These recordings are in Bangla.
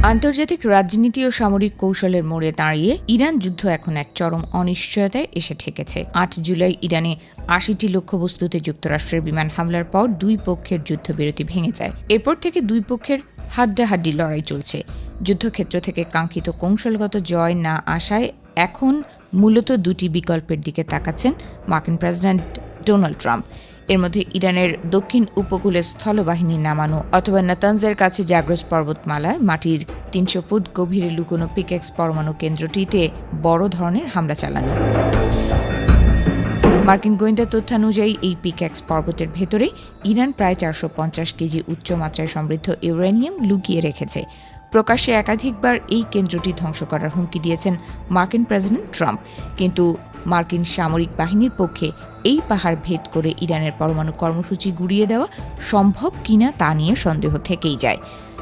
আন্তর্জাতিক রাজনীতি ও সামরিক কৌশলের মোড়ে দাঁড়িয়ে ইরান যুদ্ধ এখন এক চরম অনিশ্চয়তায় এসে ঠেকেছে। ৮ জুলাই ইরানে ৮০টি লক্ষ্যবস্তুতে যুক্তরাষ্ট্রের বিমান হামলার পর দুই পক্ষের যুদ্ধবিরতি ভেঙে যায়। এরপর থেকে দুই পক্ষের হাড্ডাহাড্ডি লড়াই চলছে। যুদ্ধক্ষেত্র থেকে কাঙ্ক্ষিত কৌশলগত জয় না আসায় এখন মূলত দুটি বিকল্পের দিকে তাকাচ্ছেন মার্কিন প্রেসিডেন্ট ডোনাল্ড ট্রাম্প। এর মধ্যে ইরানের দক্ষিণ উপকূলে স্থলবাহিনী নামানো অথবা নাতানজের কাছে জাগ্রস পর্বতমালায় মাটির ৩০০ ফুট গভীরে লুকোনো পিকেক্স পরমাণু কেন্দ্রটিতে বড় ধরনের হামলা চালানো। মার্কিন গোয়েন্দা তথ্যানুযায়ী এই পিকেক্স পর্বতের ভেতরে ইরান প্রায় ৪৫০ কেজি উচ্চমাত্রায় সমৃদ্ধ ইউরেনিয়াম লুকিয়ে রেখেছে। প্রকাশ্যে একাধিকবার এই কেন্দ্রটি ধ্বংস করার হুমকি দিয়েছেন মার্কিন প্রেসিডেন্ট ট্রাম্প, কিন্তু মার্কিন সামরিক বাহিনীর পক্ষে এই পাহাড় ভেদ করে ইরানের পরমাণু কর্মসূচি গুড়িয়ে দেওয়া সম্ভব কিনা তা নিয়ে সন্দেহ থেকেই যায়।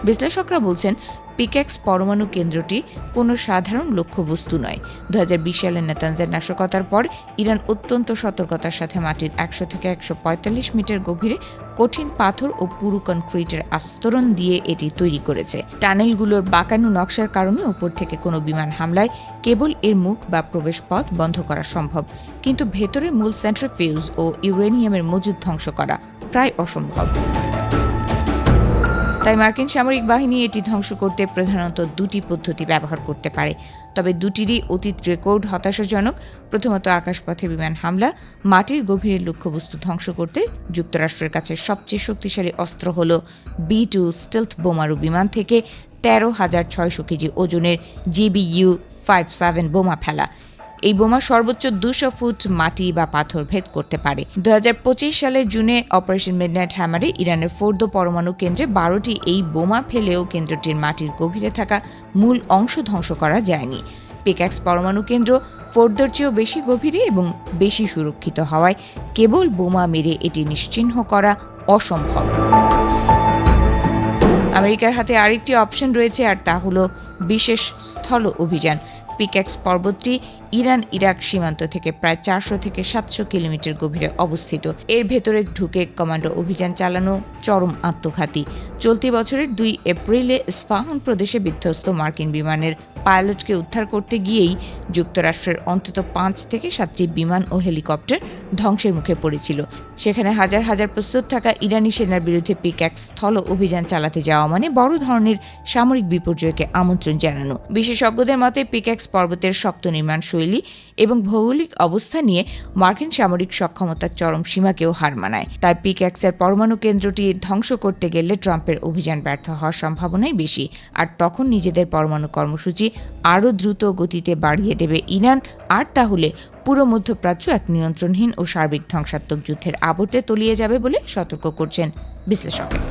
বিশ্লেষকরা বলছেন, পিকেক্স পরমাণু কেন্দ্রটি কোনো সাধারণ লক্ষ্যবস্তু নয়। ২০২০ সালের নাতানজের নাশকতার পর ইরান অত্যন্ত সতর্কতার সাথে মাটির ১০০ থেকে ১৪৫ মিটার গভীরে কঠিন পাথর ও পুরু কনক্রিটের আস্তরণ দিয়ে এটি তৈরি করেছে। টানেলগুলোর বাঁকানো নকশার কারণে উপর থেকে কোনো বিমান হামলায় কেবল এর মুখ বা প্রবেশ পথ বন্ধ করা সম্ভব, কিন্তু ভেতরে মূল সেন্ট্রিফিউজ ও ইউরেনিয়ামের মজুদ ধ্বংস করা প্রায় অসম্ভব। তাই মার্কিন সামরিক বাহিনী এটি ধ্বংস করতে প্রধানত দুটি পদ্ধতি ব্যবহার করতে পারে। তবে দুটিরই অতীত রেকর্ড হতাশাজনক। প্রথমত, আকাশপথে বিমান হামলা। মাটির গভীরের লক্ষ্যবস্তু ধ্বংস করতে যুক্তরাষ্ট্রের কাছে সবচেয়ে শক্তিশালী অস্ত্র হল B-2 স্টেলথ বোমারু বিমান থেকে ১৩,৬০০ কেজি ওজনের GBU-57 বোমা ফেলা। এই বোমা সর্বোচ্চ ২০০ ফুট মাটি বা পাথর ভেদ করতে পারে। ২০২৫ সালের জুনে অপারেশন মিডনাইট হ্যামারে ইরানের ফোর্দো পরমাণু কেন্দ্রে ১২টি এই বোমা ফেলেও কেন্দ্রটির মাটির গভীরে থাকা মূল অংশ ধ্বংস করা যায়নি। পিকেক্স পরমাণু কেন্দ্র ফোর্দোর চেয়েও বেশি গভীরে এবং বেশি সুরক্ষিত হওয়ায় কেবল বোমা মেরে এটি নিশ্চিহ্ন করা অসম্ভব। আমেরিকার হাতে আরেকটি অপশন রয়েছে, আর তা হল বিশেষ স্থল অভিযান। পিকেক্স পর্বতটি ইরান ইরাক সীমান্ত থেকে প্রায় ৪০০ থেকে ৭০০ কিলোমিটার গভীরে অবস্থিত। এর ভেতরে ঢুকে কমান্ডো অভিযান চালানো চরম আত্মঘাতী। চলতি বছরের ২ এপ্রিলে ইস্পাহান প্রদেশে বিধ্বস্ত মার্কিন বিমানের পাইলটকে উদ্ধার করতে গিয়েই যুক্তরাষ্ট্রের অন্তত ৫ থেকে ৭টি বিমান ও হেলিকপ্টার ধ্বংসের মুখে পড়েছিল। সেখানে হাজার হাজার প্রস্তুত থাকা ইরানি সেনার বিরুদ্ধে পিকেক্স স্থল অভিযান চালাতে যাওয়া মানে বড় ধরনের সামরিক বিপর্যয়কে আমন্ত্রণ জানানো। বিশেষজ্ঞদের মতে পিকেক্স পর্বতের শক্ত নির্মাণ শৈলী এবং ভৌগোলিক অবস্থা নিয়ে মার্কিন সামরিক সক্ষমতার চরম সীমাকেও হার মানায়। তাই পিকেক্সের পরমাণু কেন্দ্রটি ধ্বংস করতে গেলে ট্রাম্পের অভিযান ব্যর্থ হওয়ার সম্ভাবনাই বেশি। আর তখন নিজেদের পরমাণু কর্মসূচি আরও দ্রুত গতিতে বাড়িয়ে দেবে ইরান, আর তাহলে পুরো মধ্যপ্রাচ্য এক নিয়ন্ত্রণহীন ও সার্বিক ধ্বংসাত্মক যুদ্ধের আবর্তে তলিয়ে যাবে বলে সতর্ক করছেন বিশ্লেষকেরা।